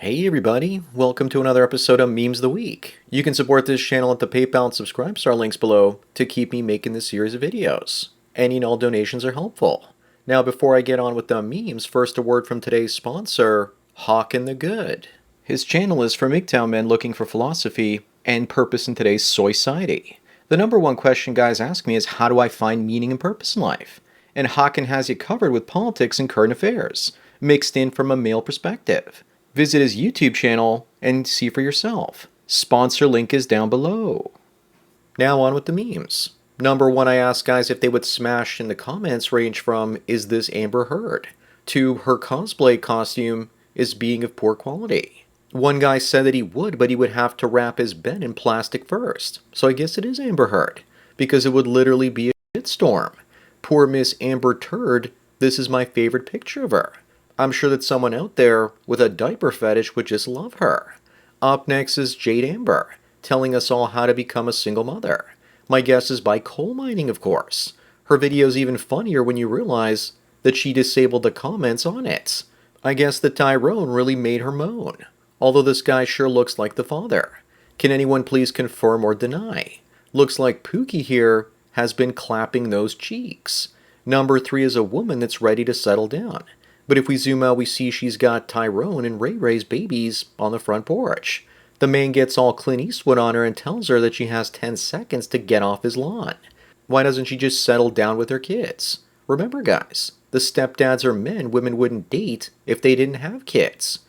Hey everybody, welcome to another episode of Memes of the Week. You can support this channel at the PayPal and Subscribe Star links below to keep me making this series of videos. Any and all donations are helpful. Now before I get on with the memes, first a word from today's sponsor, Hawkin the Good. His channel is for MGTOW men looking for philosophy and purpose in today's society. The number one question guys ask me is how do I find meaning and purpose in life? And Hawkin has you covered with politics and current affairs, mixed in from a male perspective. Visit his YouTube channel and see for yourself. Sponsor link is down below. Now on with the memes. Number one, I asked guys if they would smash in the comments range from, is this Amber Heard? To her cosplay costume is being of poor quality. One guy said that he would, but he would have to wrap his bed in plastic first. So I guess it is Amber Heard, because it would literally be a shitstorm. Poor Miss Amber Turd, this is my favorite picture of her. I'm sure that someone out there with a diaper fetish would just love her. Up next is Jade Amber, telling us all how to become a single mother. My guess is by coal mining, of course. Her video's even funnier when you realize that she disabled the comments on it. I guess that Tyrone really made her moan. Although this guy sure looks like the father. Can anyone please confirm or deny? Looks like Pookie here has been clapping those cheeks. Number three is a woman that's ready to settle down. But if we zoom out, we see she's got Tyrone and Ray Ray's babies on the front porch. The man gets all Clint Eastwood on her and tells her that she has 10 seconds to get off his lawn. Why doesn't she just settle down with her kids? Remember guys, the stepdads are men women wouldn't date if they didn't have kids.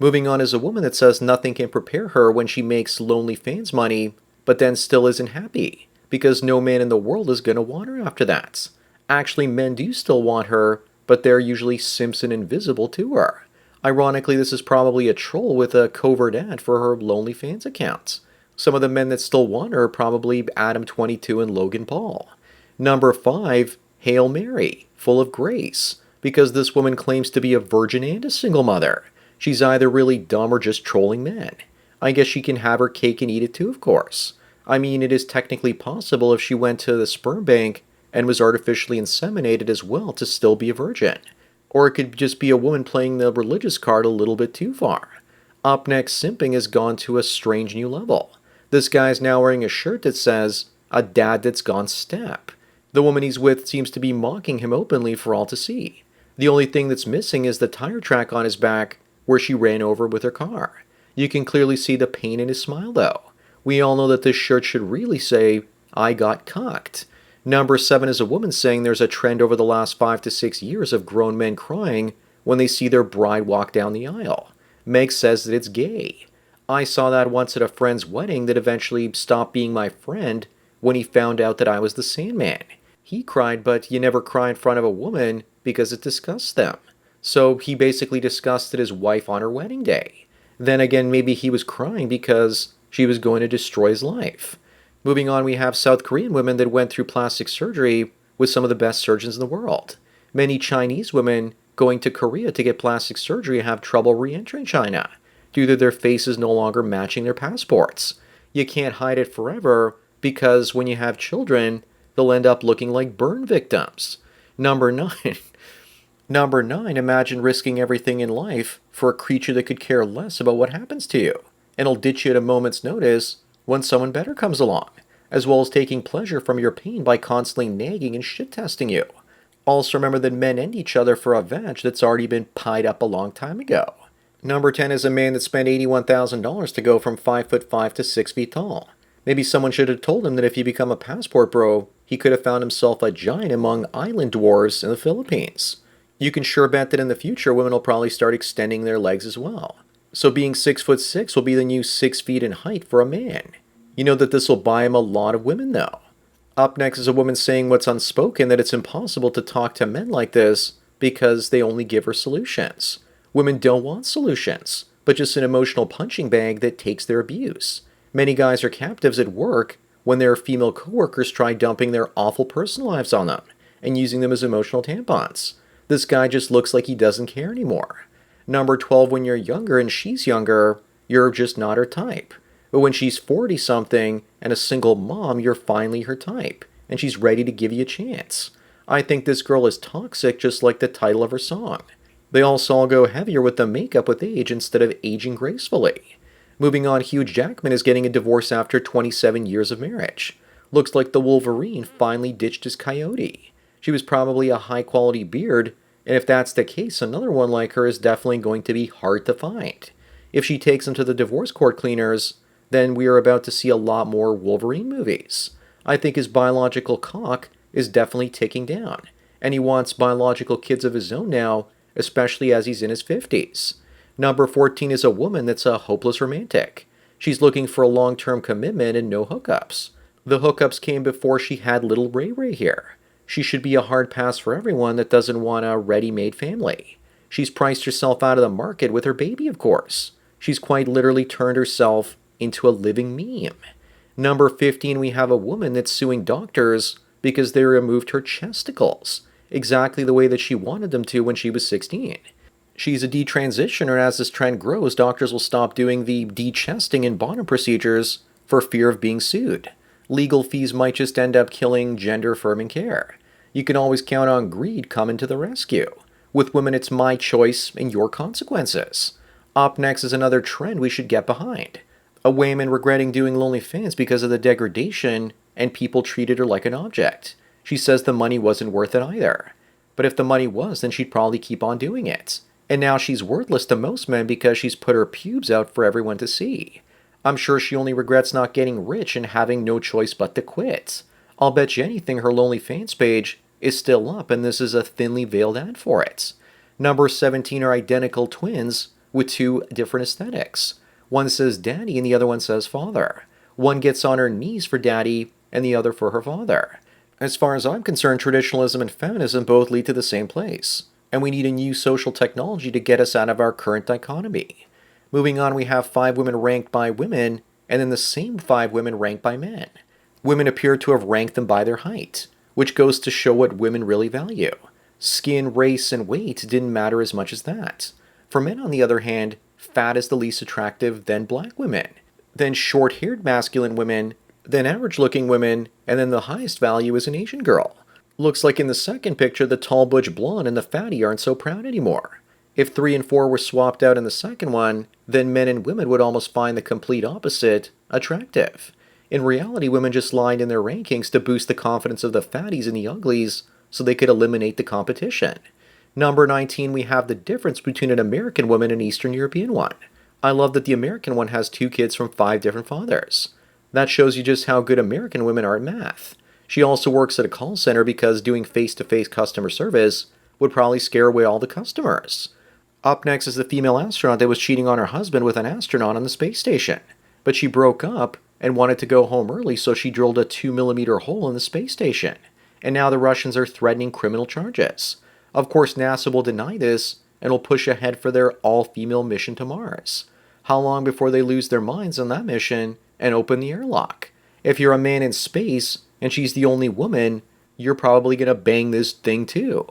Moving on is a woman that says nothing can prepare her when she makes lonely fans money, but then still isn't happy, because no man in the world is going to want her after that. Actually, men do still want her, but they're usually Simpson invisible to her. Ironically, this is probably a troll with a covert ad for her OnlyFans account. Some of the men that still want her are probably Adam22 and Logan Paul. Number 5, Hail Mary, full of grace, because this woman claims to be a virgin and a single mother. She's either really dumb or just trolling men. I guess she can have her cake and eat it too, of course. I mean, it is technically possible if she went to the sperm bank and was artificially inseminated as well to still be a virgin. Or it could just be a woman playing the religious card a little bit too far. Up next, simping has gone to a strange new level. This guy's now wearing a shirt that says, a dad that's gone step. The woman he's with seems to be mocking him openly for all to see. The only thing that's missing is the tire track on his back where she ran over with her car. You can clearly see the pain in his smile though. We all know that this shirt should really say, I got cocked. Number 7 is a woman saying there's a trend over the last 5 to 6 years of grown men crying when they see their bride walk down the aisle. Meg says that it's gay. I saw that once at a friend's wedding that eventually stopped being my friend when he found out that I was the Sandman. He cried, but you never cry in front of a woman because it disgusts them. So he basically disgusted his wife on her wedding day. Then again, maybe he was crying because she was going to destroy his life. Moving on, we have South Korean women that went through plastic surgery with some of the best surgeons in the world. Many Chinese women going to Korea to get plastic surgery have trouble re-entering China due to their faces no longer matching their passports. You can't hide it forever because when you have children, they'll end up looking like burn victims. Number 9. Number 9, imagine risking everything in life for a creature that could care less about what happens to you and will ditch you at a moment's notice when someone better comes along, as well as taking pleasure from your pain by constantly nagging and shit-testing you. Also remember that men end each other for a vag that's already been pied up a long time ago. Number 10 is a man that spent $81,000 to go from 5'5" to 6 feet tall. Maybe someone should have told him that if he become a passport bro, he could have found himself a giant among island dwarves in the Philippines. You can sure bet that in the future women will probably start extending their legs as well. So being 6'6" will be the new 6 feet in height for a man. You know that this will buy him a lot of women though. Up next is a woman saying what's unspoken, that it's impossible to talk to men like this because they only give her solutions. Women don't want solutions, but just an emotional punching bag that takes their abuse. Many guys are captives at work when their female coworkers try dumping their awful personal lives on them and using them as emotional tampons. This guy just looks like he doesn't care anymore. Number 12, when you're younger and she's younger, you're just not her type. But when she's 40-something and a single mom, you're finally her type, and she's ready to give you a chance. I think this girl is toxic just like the title of her song. They also all go heavier with the makeup with age instead of aging gracefully. Moving on, Hugh Jackman is getting a divorce after 27 years of marriage. Looks like the Wolverine finally ditched his coyote. She was probably a high quality beard, and if that's the case, another one like her is definitely going to be hard to find. If she takes him to the divorce court cleaners, then we are about to see a lot more Wolverine movies. I think his biological clock is definitely ticking down, and he wants biological kids of his own now, especially as he's in his 50s. Number 14 is a woman that's a hopeless romantic. She's looking for a long-term commitment and no hookups. The hookups came before she had little Ray Ray here. She should be a hard pass for everyone that doesn't want a ready-made family. She's priced herself out of the market with her baby, of course. She's quite literally turned herself into a living meme. Number 15, we have a woman that's suing doctors because they removed her chesticles, exactly the way that she wanted them to when she was 16. She's a detransitioner, and as this trend grows, doctors will stop doing the de-chesting and bottom procedures for fear of being sued. Legal fees might just end up killing gender-affirming care. You can always count on greed coming to the rescue. With women, it's my choice and your consequences. Up next is another trend we should get behind. A woman regretting doing OnlyFans because of the degradation and people treated her like an object. She says the money wasn't worth it either. But if the money was, then she'd probably keep on doing it. And now she's worthless to most men because she's put her pubes out for everyone to see. I'm sure she only regrets not getting rich and having no choice but to quit. I'll bet you anything her OnlyFans page is still up, and this is a thinly veiled ad for it. Number 17 are identical twins with two different aesthetics. One says daddy and the other one says father. One gets on her knees for daddy and the other for her father. As far as I'm concerned, traditionalism and feminism both lead to the same place, and we need a new social technology to get us out of our current dichotomy. Moving on, we have 5 women ranked by women, and then the same 5 women ranked by men. Women appear to have ranked them by their height, which goes to show what women really value. Skin, race, and weight didn't matter as much as that. For men, on the other hand, fat is the least attractive, then black women, then short-haired masculine women, then average-looking women, and then the highest value is an Asian girl. Looks like in the second picture, the tall butch blonde and the fatty aren't so proud anymore. If 3 and 4 were swapped out in the second one, then men and women would almost find the complete opposite attractive. In reality, women just lined in their rankings to boost the confidence of the fatties and the uglies so they could eliminate the competition. Number 19, we have the difference between an American woman and an Eastern European one. I love that the American one has 2 kids from 5 different fathers. That shows you just how good American women are at math. She also works at a call center because doing face-to-face customer service would probably scare away all the customers. Up next is the female astronaut that was cheating on her husband with an astronaut on the space station. But she broke up and wanted to go home early, so she drilled a 2mm hole in the space station. And now the Russians are threatening criminal charges. Of course, NASA will deny this and will push ahead for their all-female mission to Mars. How long before they lose their minds on that mission and open the airlock? If you're a man in space and she's the only woman, you're probably going to bang this thing too.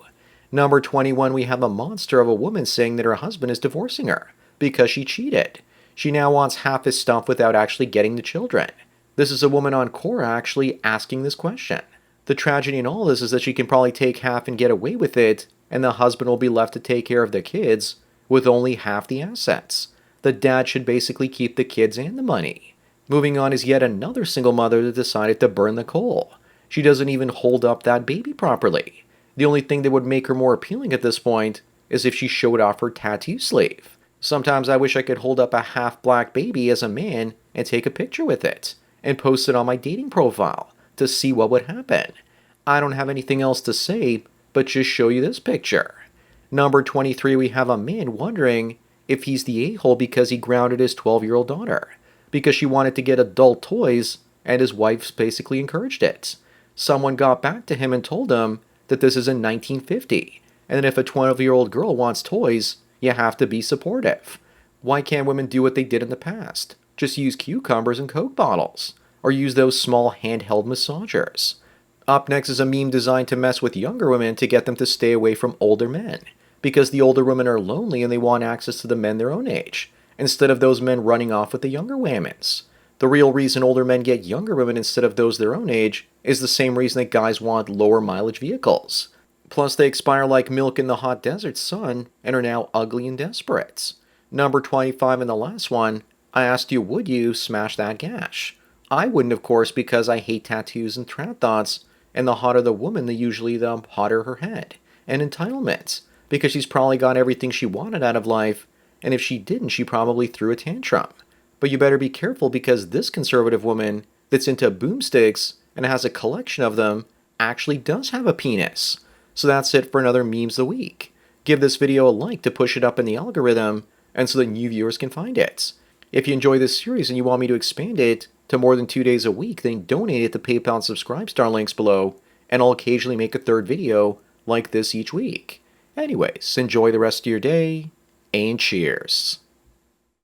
Number 21, we have a monster of a woman saying that her husband is divorcing her because she cheated. She now wants half his stuff without actually getting the children. This is a woman on Quora actually asking this question. The tragedy in all this is that she can probably take half and get away with it, and the husband will be left to take care of the kids with only half the assets. The dad should basically keep the kids and the money. Moving on is yet another single mother that decided to burn the coal. She doesn't even hold up that baby properly. The only thing that would make her more appealing at this point is if she showed off her tattoo sleeve. Sometimes I wish I could hold up a half-black baby as a man and take a picture with it and post it on my dating profile to see what would happen. I don't have anything else to say but just show you this picture. Number 23, we have a man wondering if he's the a-hole because he grounded his 12-year-old daughter because she wanted to get adult toys and his wife basically encouraged it. Someone got back to him and told him that this is in 1950, and that if a 12-year-old girl wants toys, you have to be supportive. Why can't women do what they did in the past? Just use cucumbers and Coke bottles, or use those small handheld massagers. Up next is a meme designed to mess with younger women to get them to stay away from older men, because the older women are lonely and they want access to the men their own age, instead of those men running off with the younger whammons. The real reason older men get younger women instead of those their own age is the same reason that guys want lower mileage vehicles. Plus, they expire like milk in the hot desert sun and are now ugly and desperate. Number 25 and the last one, I asked you, would you smash that gash? I wouldn't, of course, because I hate tattoos and trad thoughts, and the hotter the woman, the hotter her head. And entitlement, because she's probably got everything she wanted out of life, and if she didn't, she probably threw a tantrum. But you better be careful because this conservative woman that's into boomsticks and has a collection of them actually does have a penis. So that's it for another Memes of the Week. Give this video a like to push it up in the algorithm and so that new viewers can find it. If you enjoy this series and you want me to expand it to more than 2 days a week, then donate at the PayPal and Subscribe Star links below, and I'll occasionally make a third video like this each week. Anyways, enjoy the rest of your day, and cheers.